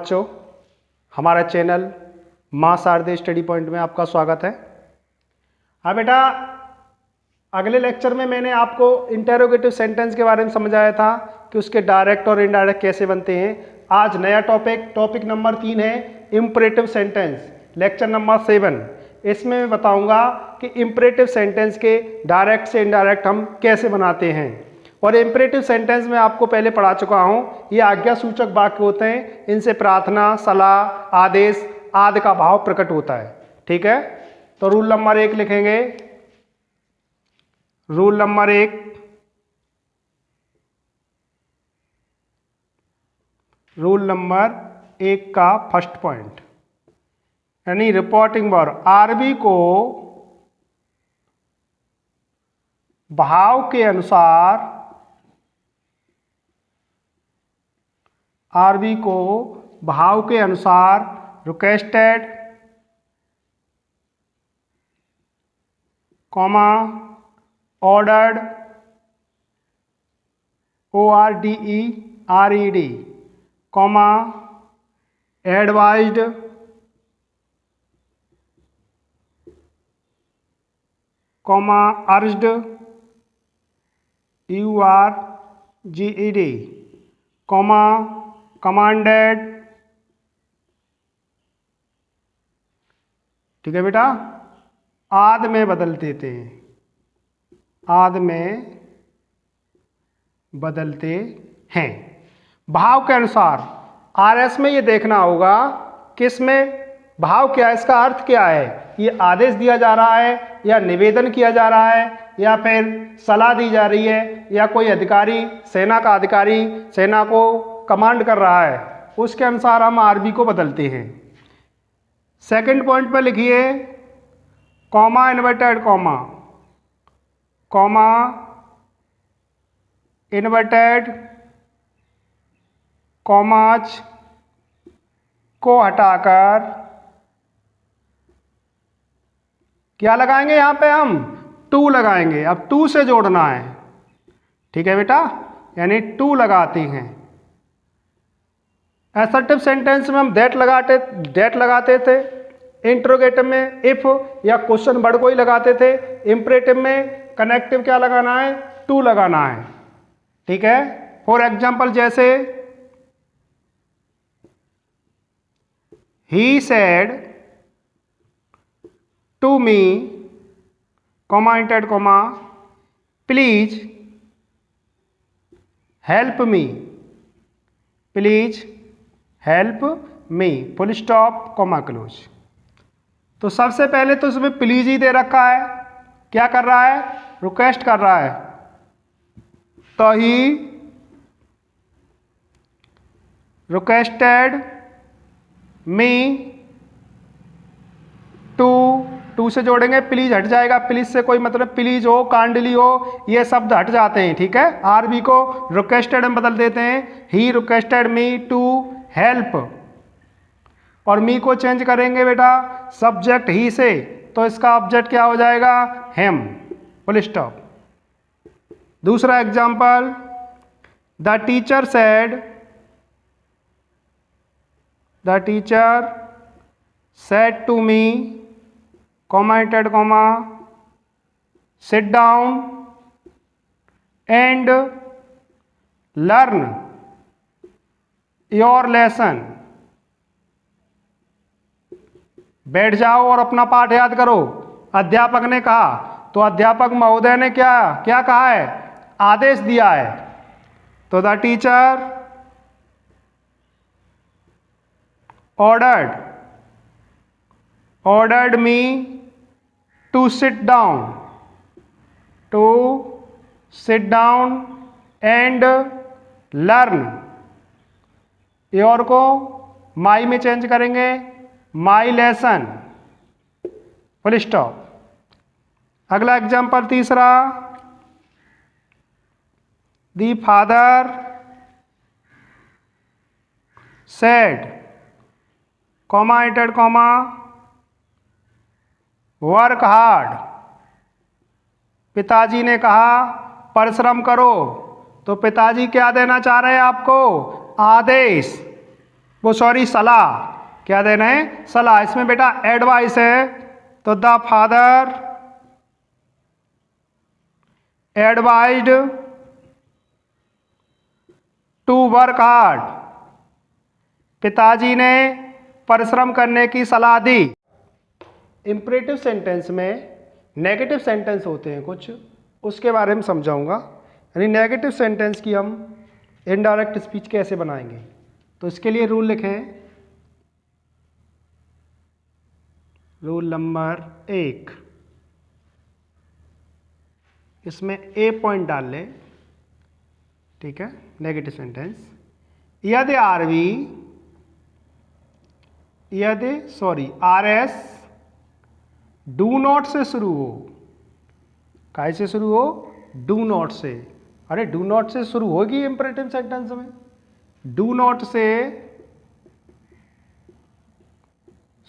बच्चों, हमारा चैनल माँ शारदे स्टडी पॉइंट में आपका स्वागत है। हाँ बेटा, अगले लेक्चर में मैंने आपको इंटेरोगेटिव सेंटेंस के बारे में समझाया था कि उसके डायरेक्ट और इनडायरेक्ट कैसे बनते हैं। आज नया टॉपिक नंबर 3 है इंपरेटिव सेंटेंस, लेक्चर नंबर 7। इसमें मैं बताऊंगा कि इंपरेटिव सेंटेंस के डायरेक्ट से इनडायरेक्ट हम कैसे बनाते हैं। और इंपरेटिव सेंटेंस में आपको पहले पढ़ा चुका हूँ, ये आज्ञा सूचक वाक्य होते हैं, इनसे प्रार्थना, सलाह, आदेश आदि का भाव प्रकट होता है। ठीक है, तो रूल नंबर 1 लिखेंगे। रूल नंबर 1, रूल नंबर 1 का फर्स्ट पॉइंट यानी रिपोर्टिंग वर्ब आरबी को भाव के अनुसार, आरबी को भाव के अनुसार requested, comma ordered, ORDERED, comma advised, comma urged, URGED, comma commanded. ठीक है बेटा, आदि में बदल देते हैं, आदि में बदलते हैं। भाव के अनुसार RS में ये देखना होगा कि इसमें भाव क्या है, इसका अर्थ क्या है। ये आदेश दिया जा रहा है या निवेदन किया जा रहा है या फिर सलाह दी जा रही है या कोई अधिकारी, सेना का अधिकारी सेना को कमांड कर रहा है, उसके अनुसार हम आरबी को बदलते हैं। सेकंड पॉइंट पर लिखिए comma inverted comma, comma inverted commas को हटाकर क्या लगाएंगे, यहां पे हम टू लगाएंगे। अब टू से जोड़ना है। ठीक है बेटा, यानी टू लगाते हैं। असर्टिव सेंटेंस में हम दैट लगाते थे। इंट्रोगेटिव में इफ या क्वेश्चन वर्ड को ही लगाते थे। इंपरेटिव में कनेक्टिव क्या लगाना है, टू लगाना है। ठीक है, फॉर एग्जाम्पल जैसे he said to me, comma inverted comma, please help me, please help me, full stop, comma close. तो सबसे पहले तो उसमें प्लीज ही दे रखा है, क्या कर रहा है, रिक्वेस्ट कर रहा है। तो ही रिक्वेस्टेड मी टू से जोड़ेंगे, प्लीज हट जाएगा, प्लीज से कोई मतलब, प्लीज हो, काइंडली हो, ये शब्द हट जाते हैं। ठीक है, आरबी को रिक्वेस्टेड में बदल देते हैं, he requested me to help. और मी को चेंज करेंगे बेटा सब्जेक्ट ही से, तो इसका ऑब्जेक्ट क्या हो जाएगा, हिम, फुल स्टॉप। दूसरा example, the teacher said, the teacher said to me, comma inverted comma, sit down and learn your lesson, बैठ जाओ और अपना पाठ याद करो, अध्यापक ने कहा। तो अध्यापक महोदय ने क्या कहा है, आदेश दिया है। तो the teacher ordered me to sit down and learn। Your को माई में चेंज करेंगे, माई लेसन, फुल स्टॉप। अगला एग्जांपल तीसरा, the father said, comma inverted comma, work hard. पिताजी ने कहा परिश्रम करो। तो पिताजी क्या देना चाह रहे हैं आपको, आदेश। वो सॉरी सलाह, क्या देना है? सलाह। इसमें बेटा एडवाइस है, तो the father advised to work hard, पिताजी ने परिश्रम करने की सलाह दी। इंपरेटिव सेंटेंस में नेगेटिव सेंटेंस होते हैं कुछ, उसके बारे में समझाऊंगा। यानी नेगेटिव सेंटेंस की हम इनडायरेक्ट स्पीच कैसे बनाएंगे, तो इसके लिए रूल लिखें। रूल नंबर 1, इसमें ए पॉइंट डाल लें, ठीक है। नेगेटिव सेंटेंस, यदि आर एस डू नॉट से शुरू हो। काय से शुरू हो? डू नॉट से। अरे डू नॉट से शुरू होगी इंपरेटिव सेंटेंस में। डू नॉट से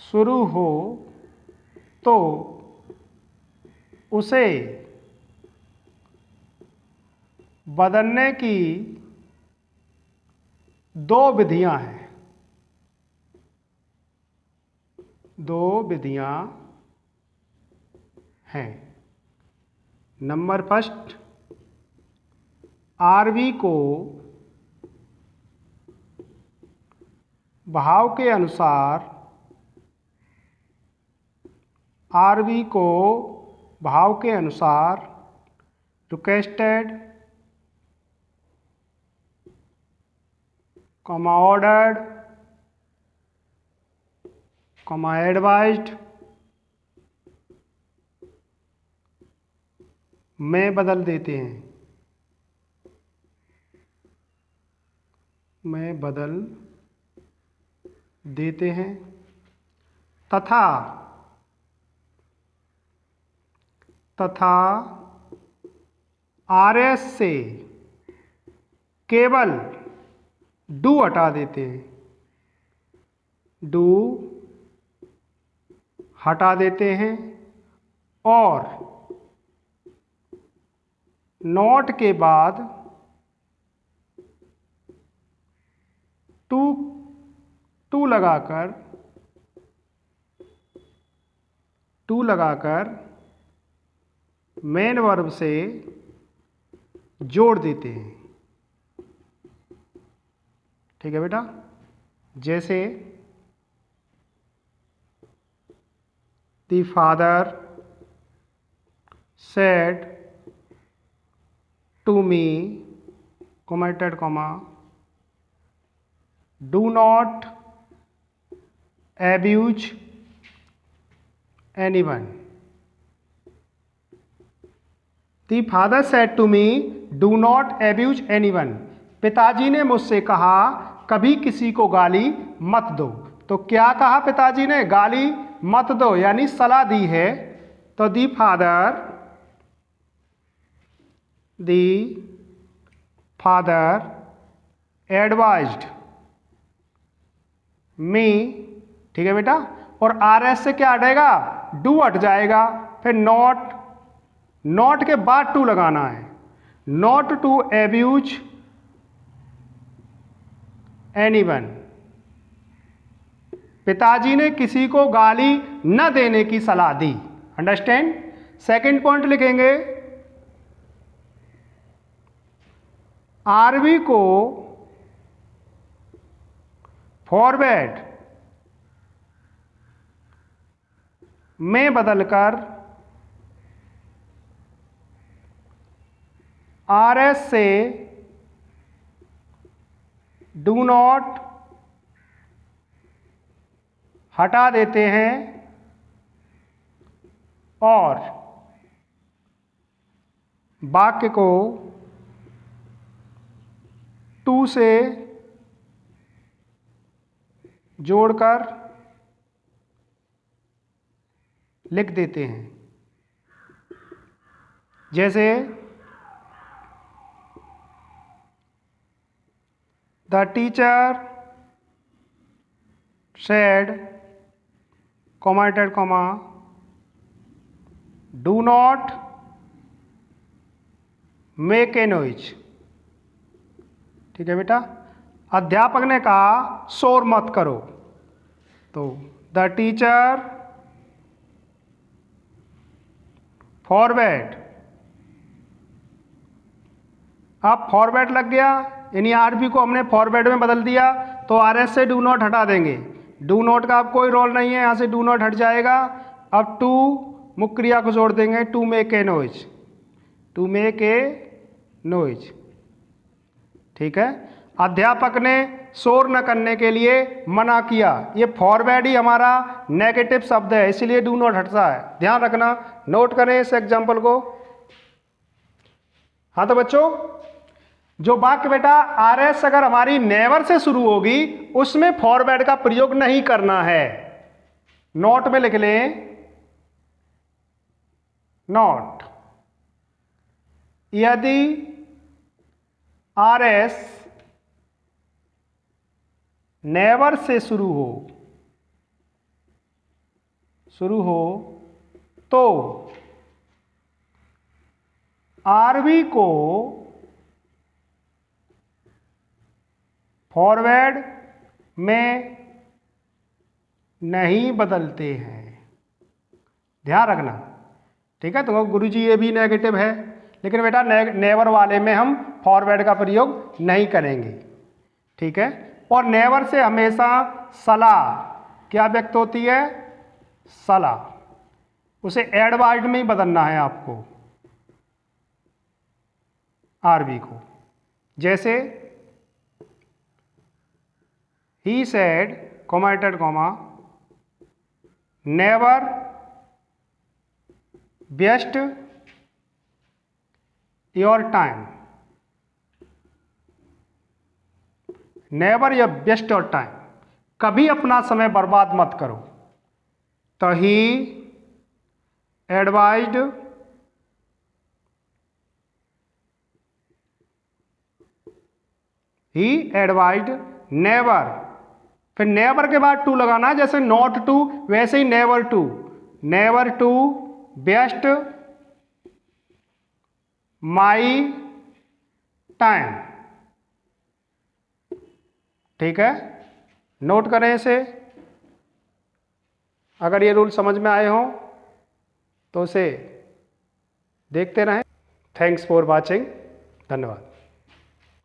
शुरू हो तो उसे बदलने की 2 विधियां हैं। 2 विधियां हैं। नंबर फर्स्ट, आरवी को भाव के अनुसार रिक्वेस्टेड, ऑर्डर्ड, एडवाइज्ड में बदल देते हैं, तथा आरएस से केवल डू हटा देते हैं। डू हटा देते हैं और नॉट के बाद टू लगाकर मेन वर्ब से जोड़ देते हैं, ठीक है बेटा। जैसे the father said to me, कॉमेटेड comma, do not abuse anyone. The father said to me, do not abuse anyone. पिताजी ने मुझसे कहा कभी किसी को गाली मत दो। तो क्या कहा पिताजी ने? गाली मत दो, यानी सलाह दी है। तो दी फादर एडवाइज्ड मी, ठीक है बेटा। और आर एस से क्या हटेगा? डू हट जाएगा। फिर नॉट के बाद टू लगाना है। नॉट टू एब्यूज एनीवन, पिताजी ने किसी को गाली न देने की सलाह दी। अंडरस्टैंड? सेकंड पॉइंट लिखेंगे, आरवी को फॉरवर्ड में बदलकर आर एस से डू नॉट हटा देते हैं और वाक्य को टू से जोड़कर लिख देते हैं। जैसे द टीचर सेड, कॉमेटेड comma, do not make a noise, ठीक है बेटा। अध्यापक ने कहा शोर मत करो, तो द टीचर फॉरवर्ड। अब फॉरवर्ड लग गया, यानी आरबी को हमने फॉरवर्ड में बदल दिया, तो आरएस से डू नॉट हटा देंगे। डू नॉट का अब कोई रोल नहीं है, यहाँ से डू नॉट हट जाएगा। अब टू मुख्य क्रिया को जोड़ देंगे, to make a noise, to make a noise. ठीक है, अध्यापक ने शोर न करने के लिए मना किया। ये फॉरवर्ड ही हमारा नेगेटिव शब्द है, इसलिए डू नॉट हटता है, ध्यान रखना। नोट करें इस एग्जाम्पल को। हाँ तो बच्चों, जो वाक्य बेटा आरएस अगर हमारी नेवर से शुरू होगी उसमें फॉरवर्ड का प्रयोग नहीं करना है। नोट में लिख लें, नोट यदि आरएस नेवर से शुरू हो तो आरबी को फॉरवर्ड में नहीं बदलते हैं, ध्यान रखना। ठीक है, तो गुरुजी ये भी नेगेटिव है, लेकिन बेटा नेवर वाले में हम फॉरवर्ड का प्रयोग नहीं करेंगे। ठीक है, और नेवर से हमेशा सलाह क्या व्यक्त होती है, सलाह, उसे एडवर्ड में ही बदलना है आपको, आरबी को। जैसे ही सेड कॉमेटेड comma never waste your time, never या वेस्ट योर टाइम, कभी अपना समय बर्बाद मत करो। तो ही एडवाइज्ड नेवर, फिर नेवर के बाद टू लगाना है, जैसे नॉट टू वैसे ही never to waste my time. ठीक है, नोट करें इसे। अगर ये रूल समझ में आए हों तो उसे देखते रहें। थैंक्स फॉर वॉचिंग, धन्यवाद।